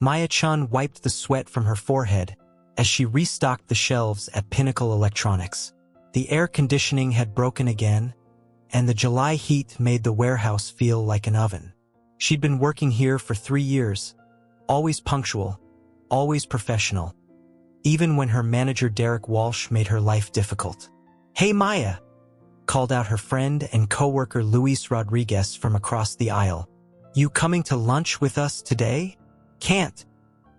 Maya-chan wiped the sweat from her forehead as she restocked the shelves at Pinnacle Electronics. The air conditioning had broken again, and the July heat made the warehouse feel like an oven. She'd been working here for 3 years, always punctual, always professional, even when her manager Derek Walsh made her life difficult. "Hey Maya," called out her friend and coworker Luis Rodriguez from across the aisle. "You coming to lunch with us today?" "Can't,"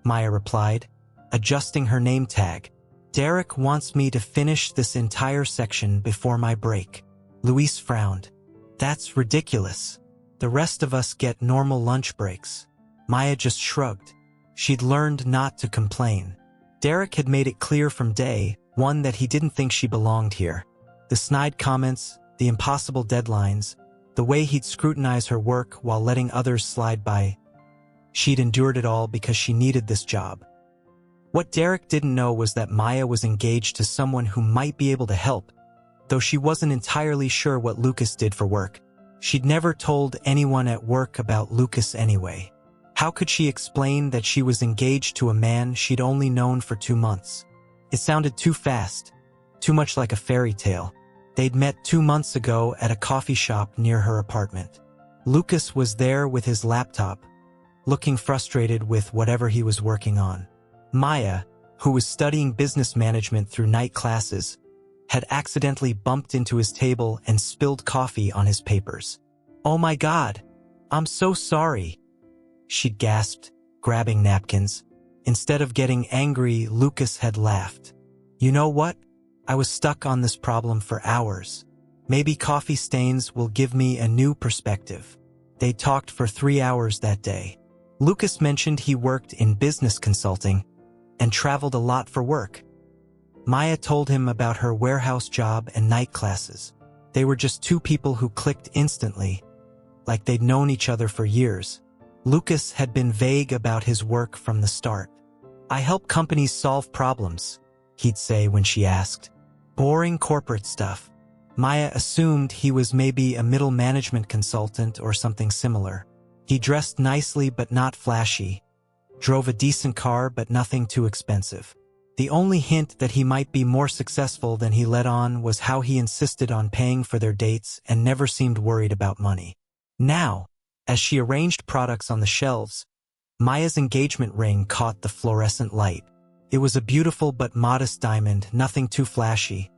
Maya replied, adjusting her name tag. "Derek wants me to finish this entire section before my break." Luis frowned. "That's ridiculous. The rest of us get normal lunch breaks." Maya just shrugged. She'd learned not to complain. Derek had made it clear from day one that he didn't think she belonged here. The snide comments, the impossible deadlines, the way he'd scrutinize her work while letting others slide by. She'd endured it all because she needed this job. What Derek didn't know was that Maya was engaged to someone who might be able to help, though she wasn't entirely sure what Lucas did for work. She'd never told anyone at work about Lucas anyway. How could she explain that she was engaged to a man she'd only known for 2 months? It sounded too fast, too much like a fairy tale. They'd met 2 months ago at a coffee shop near her apartment. Lucas was there with his laptop, looking frustrated with whatever he was working on. Maya, who was studying business management through night classes, had accidentally bumped into his table and spilled coffee on his papers. "Oh my God, I'm so sorry," she'd gasped, grabbing napkins. Instead of getting angry, Lucas had laughed. "You know what? I was stuck on this problem for hours. Maybe coffee stains will give me a new perspective." They talked for 3 hours that day. Lucas mentioned he worked in business consulting and traveled a lot for work. Maya told him about her warehouse job and night classes. They were just 2 people who clicked instantly, like they'd known each other for years. Lucas had been vague about his work from the start. "I help companies solve problems," he'd say when she asked. "Boring corporate stuff." Maya assumed he was maybe a middle management consultant or something similar. He dressed nicely but not flashy, drove a decent car but nothing too expensive. The only hint that he might be more successful than he let on was how he insisted on paying for their dates and never seemed worried about money. Now, as she arranged products on the shelves, Maya's engagement ring caught the fluorescent light. It was a beautiful but modest diamond, nothing too flashy,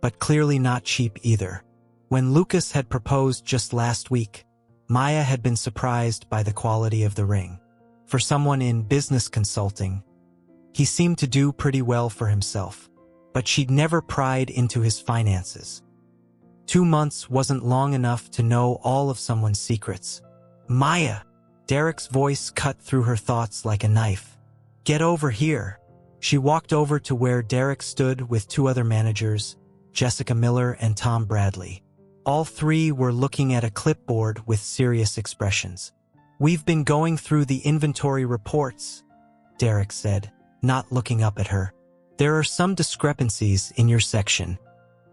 but clearly not cheap either. When Lucas had proposed just last week, Maya had been surprised by the quality of the ring. For someone in business consulting, he seemed to do pretty well for himself, but she'd never pried into his finances. 2 months wasn't long enough to know all of someone's secrets. "Maya!" Derek's voice cut through her thoughts like a knife. "Get over here." She walked over to where Derek stood with 2 other managers, Jessica Miller and Tom Bradley. All 3 were looking at a clipboard with serious expressions. "We've been going through the inventory reports," Derek said, not looking up at her. "There are some discrepancies in your section."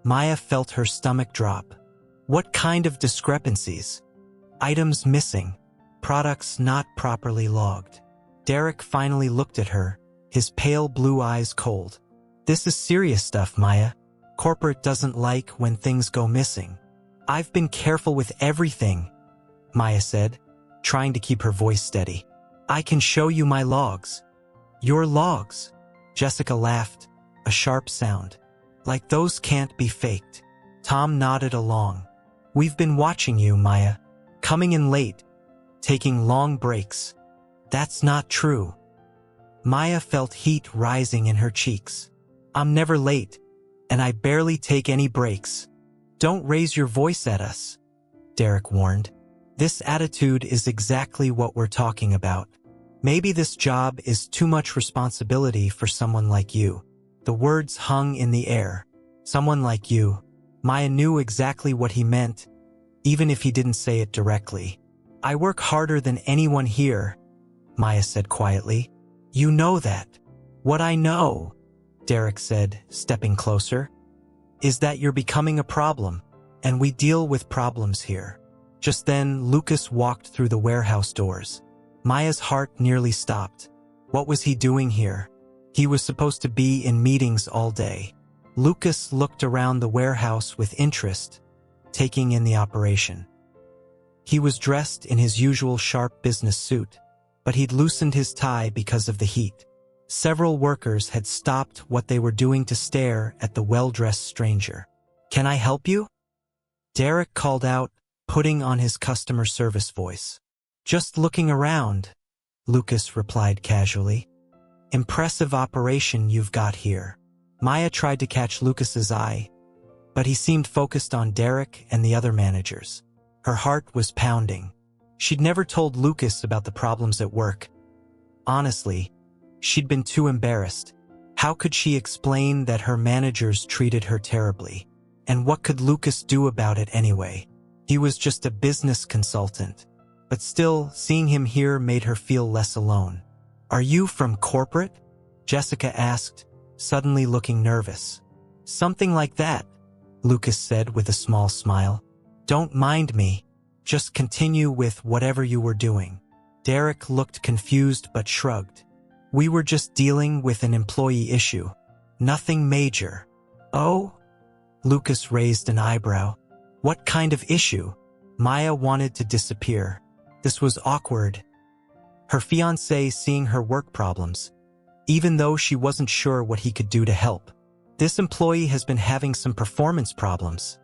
Maya felt her stomach drop. What kind of discrepancies? Items missing, products not properly logged. Derek finally looked at her, his pale blue eyes cold. "This is serious stuff, Maya. Corporate doesn't like when things go missing." "I've been careful with everything," Maya said, trying to keep her voice steady. "I can show you my logs." "Your logs?" Jessica laughed, a sharp sound. "Like those can't be faked." Tom nodded along. "We've been watching you, Maya. Coming in late, taking long breaks." "That's not true." Maya felt heat rising in her cheeks. "I'm never late, and I barely take any breaks." "Don't raise your voice at us," Derek warned. "This attitude is exactly what we're talking about. Maybe this job is too much responsibility for someone like you." The words hung in the air. "Someone like you." Maya knew exactly what he meant, even if he didn't say it directly. "I work harder than anyone here," Maya said quietly. "You know that." "What I know," Derek said, stepping closer, "is that you're becoming a problem, and we deal with problems here." Just then, Lucas walked through the warehouse doors. Maya's heart nearly stopped. What was he doing here? He was supposed to be in meetings all day. Lucas looked around the warehouse with interest, taking in the operation. He was dressed in his usual sharp business suit, but he'd loosened his tie because of the heat. Several workers had stopped what they were doing to stare at the well-dressed stranger. "Can I help you?" Derek called out, putting on his customer service voice. "Just looking around," Lucas replied casually. "Impressive operation you've got here." Maya tried to catch Lucas's eye, but he seemed focused on Derek and the other managers. Her heart was pounding. She'd never told Lucas about the problems at work. Honestly, she'd been too embarrassed. How could she explain that her managers treated her terribly? And what could Lucas do about it anyway? He was just a business consultant. But still, seeing him here made her feel less alone. "Are you from corporate?" Jessica asked, suddenly looking nervous. "Something like that," Lucas said with a small smile. "Don't mind me. Just continue with whatever you were doing." Derek looked confused but shrugged. "We were just dealing with an employee issue. Nothing major." "Oh?" Lucas raised an eyebrow. "What kind of issue?" Maya wanted to disappear. This was awkward. Her fiancé seeing her work problems, even though she wasn't sure what he could do to help. "This employee has been having some performance problems,"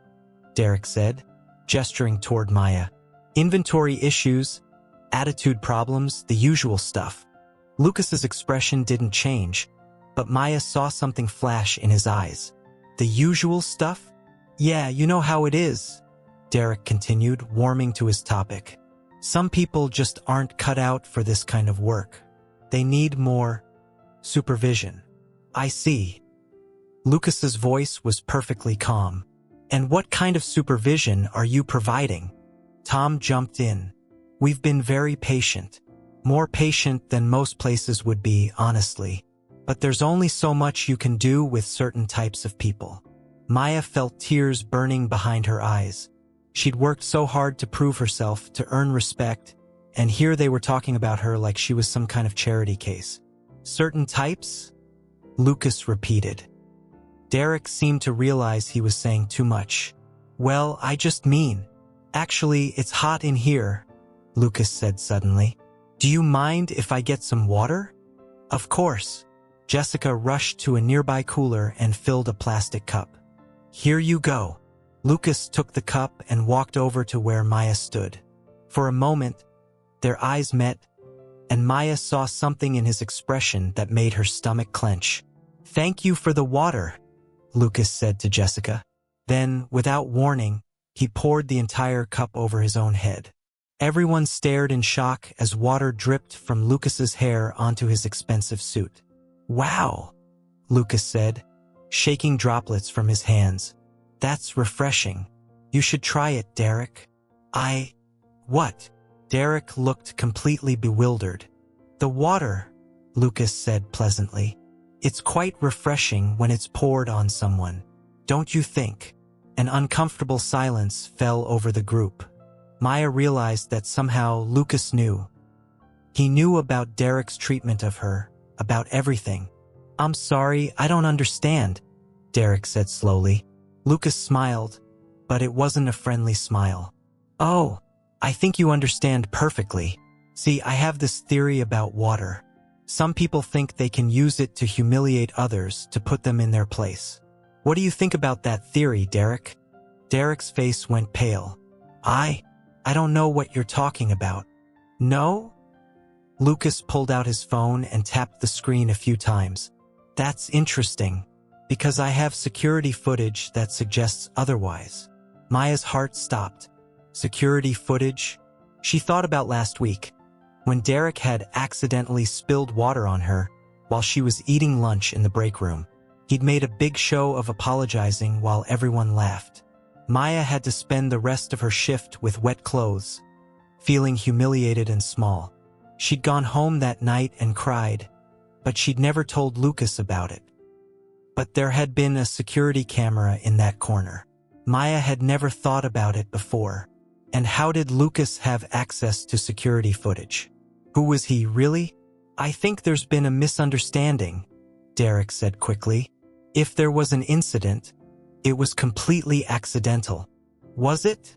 Derek said, gesturing toward Maya. "Inventory issues, attitude problems, the usual stuff." Lucas's expression didn't change, but Maya saw something flash in his eyes. "The usual stuff?" "Yeah, you know how it is," Derek continued, warming to his topic. "Some people just aren't cut out for this kind of work. They need more supervision." "I see." Lucas's voice was perfectly calm. "And what kind of supervision are you providing?" Tom jumped in. "We've been very patient. More patient than most places would be, honestly. But there's only so much you can do with certain types of people." Maya felt tears burning behind her eyes. She'd worked so hard to prove herself, to earn respect, and here they were talking about her like she was some kind of charity case. "Certain types?" Lucas repeated. Derek seemed to realize he was saying too much. "Well, I just mean. Actually, it's hot in here," Lucas said suddenly. "Do you mind if I get some water?" "Of course." Jessica rushed to a nearby cooler and filled a plastic cup. "Here you go." Lucas took the cup and walked over to where Maya stood. For a moment, their eyes met, and Maya saw something in his expression that made her stomach clench. "Thank you for the water," Lucas said to Jessica. Then, without warning, he poured the entire cup over his own head. Everyone stared in shock as water dripped from Lucas's hair onto his expensive suit. "Wow," Lucas said, shaking droplets from his hands. "That's refreshing. You should try it, Derek." What?" Derek looked completely bewildered. "The water," Lucas said pleasantly. "It's quite refreshing when it's poured on someone, don't you think?" An uncomfortable silence fell over the group. Maya realized that somehow Lucas knew. He knew about Derek's treatment of her, about everything. "I'm sorry, I don't understand," Derek said slowly. Lucas smiled, but it wasn't a friendly smile. "Oh, I think you understand perfectly. See, I have this theory about water. Some people think they can use it to humiliate others to put them in their place. What do you think about that theory, Derek?" Derek's face went pale. I don't know what you're talking about." "No?" Lucas pulled out his phone and tapped the screen a few times. "That's interesting, because I have security footage that suggests otherwise." Maya's heart stopped. Security footage? She thought about last week, when Derek had accidentally spilled water on her while she was eating lunch in the break room. He'd made a big show of apologizing while everyone laughed. Maya had to spend the rest of her shift with wet clothes, feeling humiliated and small. She'd gone home that night and cried, but she'd never told Lucas about it. But there had been a security camera in that corner. Maya had never thought about it before. And how did Lucas have access to security footage? Who was he, really? I think there's been a misunderstanding, Derek said quickly. If there was an incident, it was completely accidental. Was it?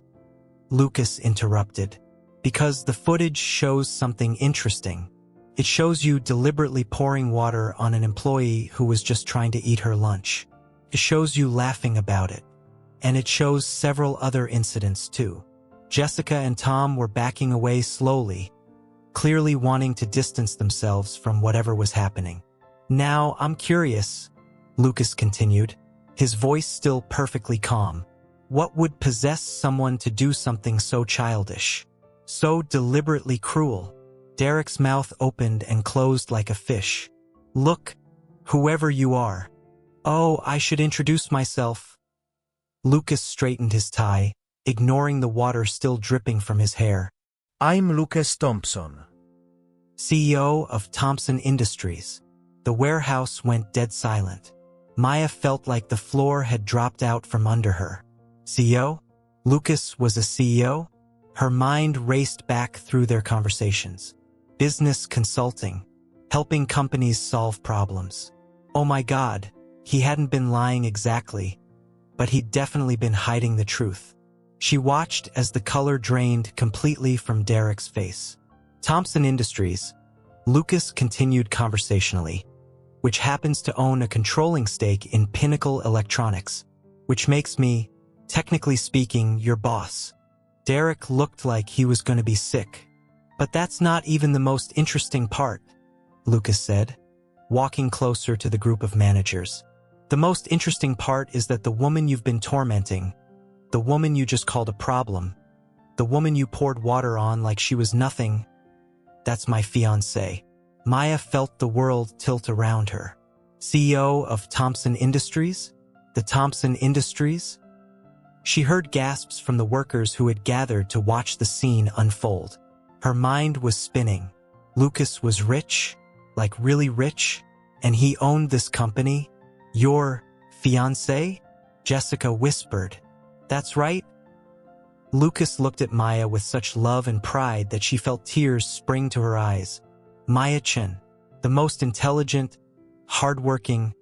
Lucas interrupted. Because the footage shows something interesting. It shows you deliberately pouring water on an employee who was just trying to eat her lunch. It shows you laughing about it. And it shows several other incidents too. Jessica and Tom were backing away slowly, clearly wanting to distance themselves from whatever was happening. Now, I'm curious, Lucas continued, his voice still perfectly calm. What would possess someone to do something so childish? So deliberately cruel? Derek's mouth opened and closed like a fish. Look, whoever you are. Oh, I should introduce myself. Lucas straightened his tie, ignoring the water still dripping from his hair. I'm Lucas Thompson, CEO of Thompson Industries. The warehouse went dead silent. Maya felt like the floor had dropped out from under her. CEO? Lucas was a CEO? Her mind raced back through their conversations. Business consulting. Helping companies solve problems. Oh my God, he hadn't been lying exactly, but he'd definitely been hiding the truth. She watched as the color drained completely from Derek's face. Thompson Industries, Lucas continued conversationally, which happens to own a controlling stake in Pinnacle Electronics, which makes me, technically speaking, your boss. Derek looked like he was going to be sick. But that's not even the most interesting part, Lucas said, walking closer to the group of managers. The most interesting part is that the woman you've been tormenting, the woman you just called a problem, the woman you poured water on like she was nothing, that's my fiancé. Maya felt the world tilt around her. CEO of Thompson Industries? The Thompson Industries? She heard gasps from the workers who had gathered to watch the scene unfold. Her mind was spinning. Lucas was rich, like really rich, and he owned this company. Your fiancé? Jessica whispered. That's right. Lucas looked at Maya with such love and pride that she felt tears spring to her eyes. Maya Chen, the most intelligent, hardworking,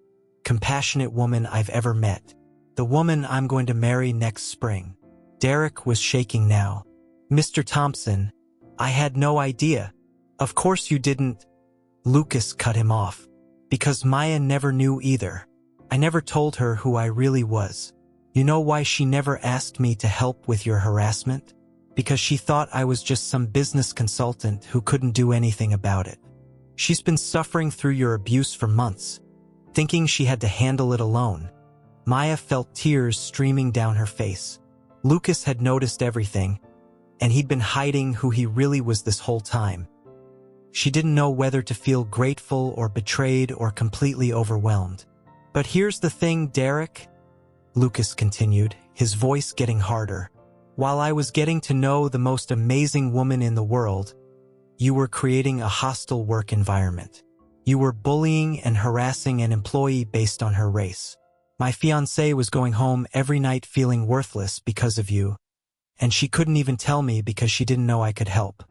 compassionate woman I've ever met. The woman I'm going to marry next spring. Derek was shaking now. Mr. Thompson, I had no idea. Of course you didn't. Lucas cut him off. Because Maya never knew either. I never told her who I really was. You know why she never asked me to help with your harassment? Because she thought I was just some business consultant who couldn't do anything about it. She's been suffering through your abuse for months, thinking she had to handle it alone. Maya felt tears streaming down her face. Lucas had noticed everything, and he'd been hiding who he really was this whole time. She didn't know whether to feel grateful or betrayed or completely overwhelmed. But here's the thing, Derek, Lucas continued, his voice getting harder. While I was getting to know the most amazing woman in the world, you were creating a hostile work environment. You were bullying and harassing an employee based on her race. My fiancé was going home every night feeling worthless because of you, and she couldn't even tell me because she didn't know I could help.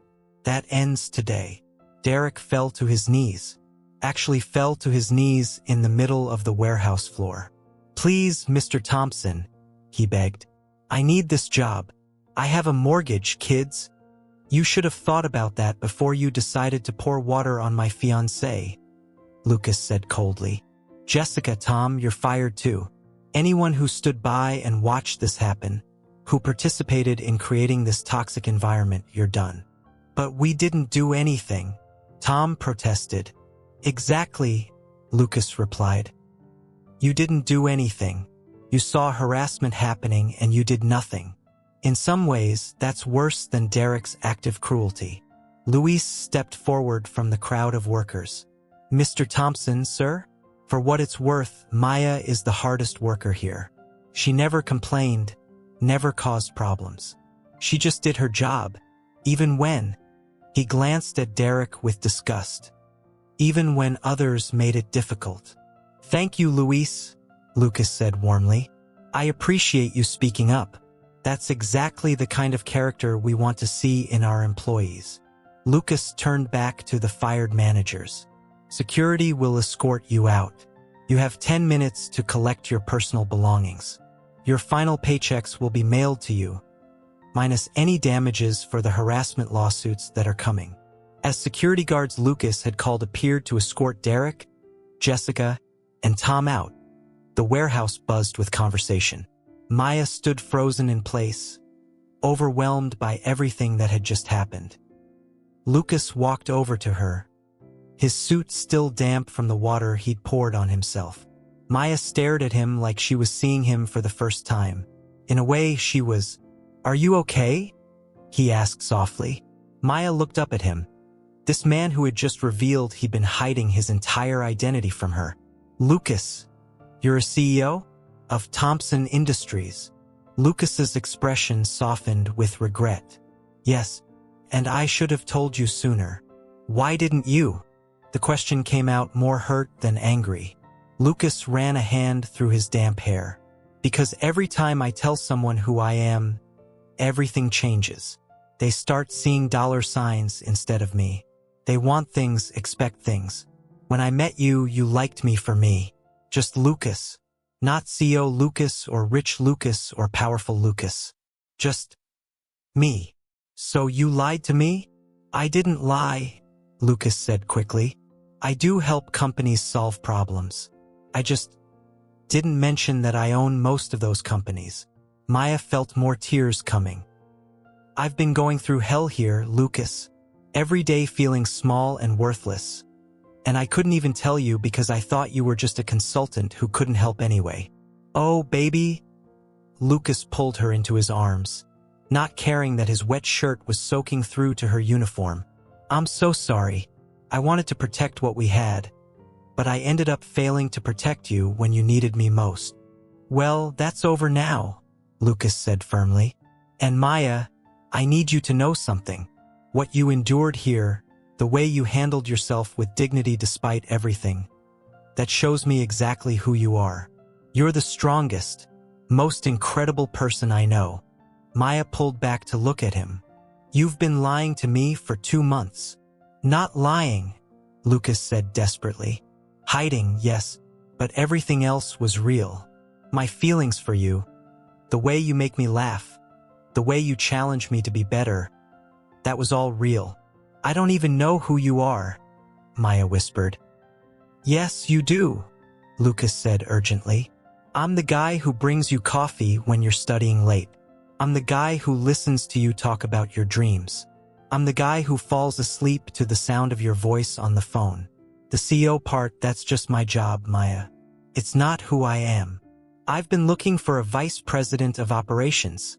That ends today. Derek fell to his knees. Actually fell to his knees in the middle of the warehouse floor. Please, Mr. Thompson, he begged. I need this job. I have a mortgage, kids. You should have thought about that before you decided to pour water on my fiancé, Lucas said coldly. Jessica, Tom, you're fired too. Anyone who stood by and watched this happen, who participated in creating this toxic environment, you're done. But we didn't do anything, Tom protested. Exactly, Lucas replied. You didn't do anything. You saw harassment happening and you did nothing. In some ways, that's worse than Derek's active cruelty. Luis stepped forward from the crowd of workers. Mr. Thompson, sir? For what it's worth, Maya is the hardest worker here. She never complained, never caused problems. She just did her job, even when. He glanced at Derek with disgust. Even when others made it difficult. Thank you, Luis, Lucas said warmly. I appreciate you speaking up. That's exactly the kind of character we want to see in our employees. Lucas turned back to the fired managers. Security will escort you out. You have 10 minutes to collect your personal belongings. Your final paychecks will be mailed to you, minus any damages for the harassment lawsuits that are coming. As security guards Lucas had called appeared to escort Derek, Jessica, and Tom out, the warehouse buzzed with conversation. Maya stood frozen in place, overwhelmed by everything that had just happened. Lucas walked over to her, his suit still damp from the water he'd poured on himself. Maya stared at him like she was seeing him for the first time. In a way, she was, "Are you okay?" he asked softly. Maya looked up at him. This man who had just revealed he'd been hiding his entire identity from her. "Lucas, you're a CEO? Of Thompson Industries." Lucas's expression softened with regret. "Yes, and I should have told you sooner. Why didn't you?" The question came out more hurt than angry. Lucas ran a hand through his damp hair. "Because every time I tell someone who I am, everything changes. They start seeing dollar signs instead of me. They want things, expect things. When I met you, you liked me for me. Just Lucas. Not CEO Lucas or rich Lucas or powerful Lucas. Just me. So you lied to me?" "I didn't lie," Lucas said quickly. "I do help companies solve problems. I just didn't mention that I own most of those companies." Maya felt more tears coming. "I've been going through hell here, Lucas. Every day feeling small and worthless. And I couldn't even tell you because I thought you were just a consultant who couldn't help anyway." "Oh, baby." Lucas pulled her into his arms, not caring that his wet shirt was soaking through to her uniform. "I'm so sorry. I wanted to protect what we had. But I ended up failing to protect you when you needed me most." "Well, that's over now," Lucas said firmly. "And Maya, I need you to know something. What you endured here, the way you handled yourself with dignity despite everything, that shows me exactly who you are. You're the strongest, most incredible person I know." Maya pulled back to look at him. "You've been lying to me for 2 months." "Not lying," Lucas said desperately. "Hiding, yes, but everything else was real. My feelings for you, the way you make me laugh, the way you challenge me to be better, that was all real." "I don't even know who you are," Maya whispered. "Yes, you do," Lucas said urgently. "I'm the guy who brings you coffee when you're studying late. I'm the guy who listens to you talk about your dreams. I'm the guy who falls asleep to the sound of your voice on the phone. The CEO part, that's just my job, Maya. It's not who I am. I've been looking for a vice president of operations,"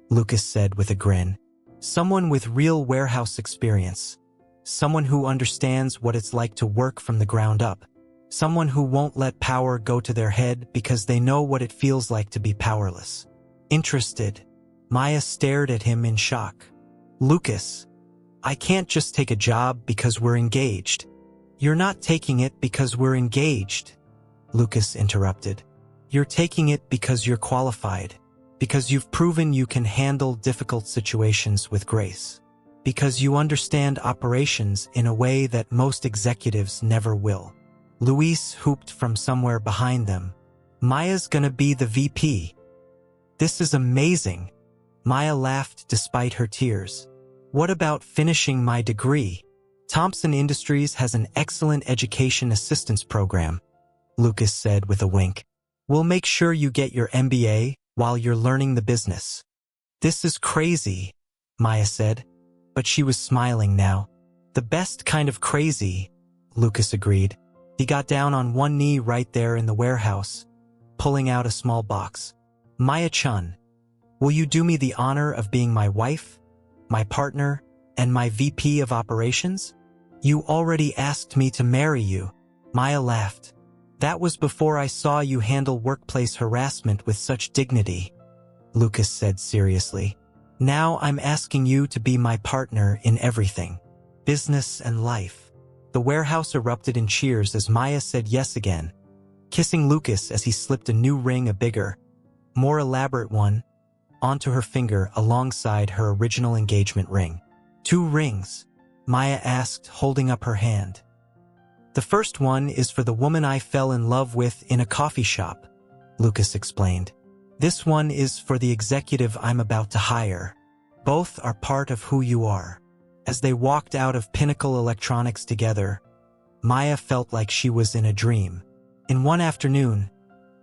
Lucas said with a grin. "Someone with real warehouse experience. Someone who understands what it's like to work from the ground up. Someone who won't let power go to their head because they know what it feels like to be powerless." "Interested?" Maya stared at him in shock. "Lucas, I can't just take a job because we're engaged." "You're not taking it because we're engaged," Lucas interrupted. "You're taking it because you're qualified. Because you've proven you can handle difficult situations with grace. Because you understand operations in a way that most executives never will." Luis whooped from somewhere behind them. "Maya's gonna be the VP. This is amazing." Maya laughed despite her tears. "What about finishing my degree? Thompson Industries has an excellent education assistance program," Lucas said with a wink. "We'll make sure you get your MBA while you're learning the business." "This is crazy," Maya said, but she was smiling now. "The best kind of crazy," Lucas agreed. He got down on one knee right there in the warehouse, pulling out a small box. "Maya-chan, will you do me the honor of being my wife, my partner, and my VP of operations?" "You already asked me to marry you," Maya laughed. "That was before I saw you handle workplace harassment with such dignity," Lucas said seriously. "Now I'm asking you to be my partner in everything, business and life." The warehouse erupted in cheers as Maya said yes again, kissing Lucas as he slipped a new ring, a bigger, more elaborate one, onto her finger alongside her original engagement ring. 2 rings. Maya asked, holding up her hand. The first one is for the woman I fell in love with in a coffee shop, Lucas explained. This one is for the executive I'm about to hire. Both are part of who you are. As they walked out of Pinnacle Electronics together, Maya felt like she was in a dream. In one afternoon,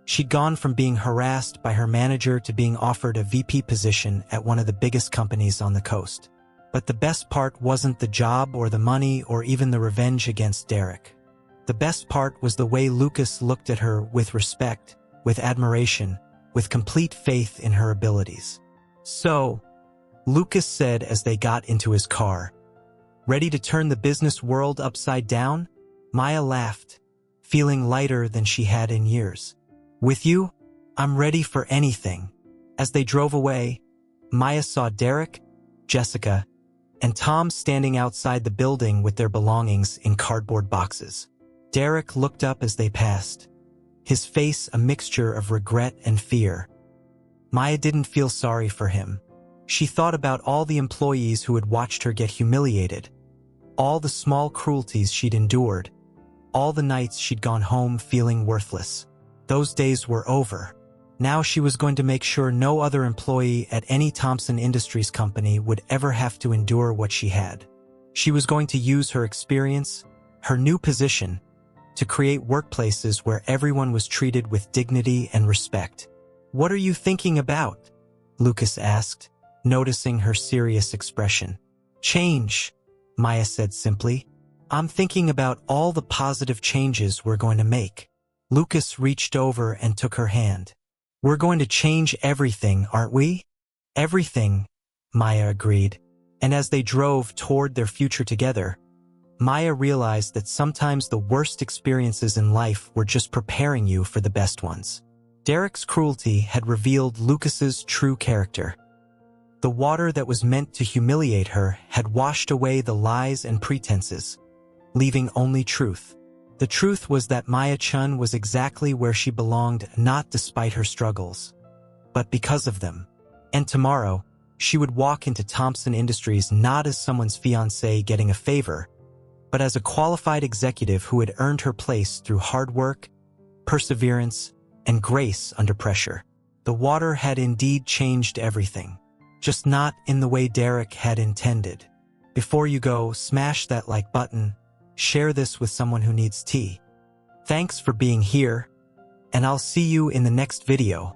she'd gone from being harassed by her manager to being offered a VP position at one of the biggest companies on the coast. But the best part wasn't the job or the money or even the revenge against Derek. The best part was the way Lucas looked at her with respect, with admiration, with complete faith in her abilities. So, Lucas said as they got into his car, "Ready to turn the business world upside down?" Maya laughed, feeling lighter than she had in years. "With you, I'm ready for anything." As they drove away, Maya saw Derek, Jessica, and Tom standing outside the building with their belongings in cardboard boxes. Derek looked up as they passed, his face a mixture of regret and fear. Maya didn't feel sorry for him. She thought about all the employees who had watched her get humiliated, all the small cruelties she'd endured, all the nights she'd gone home feeling worthless. Those days were over. Now she was going to make sure no other employee at any Thompson Industries company would ever have to endure what she had. She was going to use her experience, her new position, to create workplaces where everyone was treated with dignity and respect. "What are you thinking about?" Lucas asked, noticing her serious expression. "Change," Maya said simply. "I'm thinking about all the positive changes we're going to make." Lucas reached over and took her hand. "We're going to change everything, aren't we?" "Everything," Maya agreed. And as they drove toward their future together, Maya realized that sometimes the worst experiences in life were just preparing you for the best ones. Derek's cruelty had revealed Lucas's true character. The water that was meant to humiliate her had washed away the lies and pretenses, leaving only truth. The truth was that Maya Chen was exactly where she belonged, not despite her struggles, but because of them. And tomorrow, she would walk into Thompson Industries not as someone's fiancé getting a favor, but as a qualified executive who had earned her place through hard work, perseverance, and grace under pressure. The water had indeed changed everything, just not in the way Derek had intended. Before you go, smash that like button, share this with someone who needs tea. Thanks for being here, and I'll see you in the next video.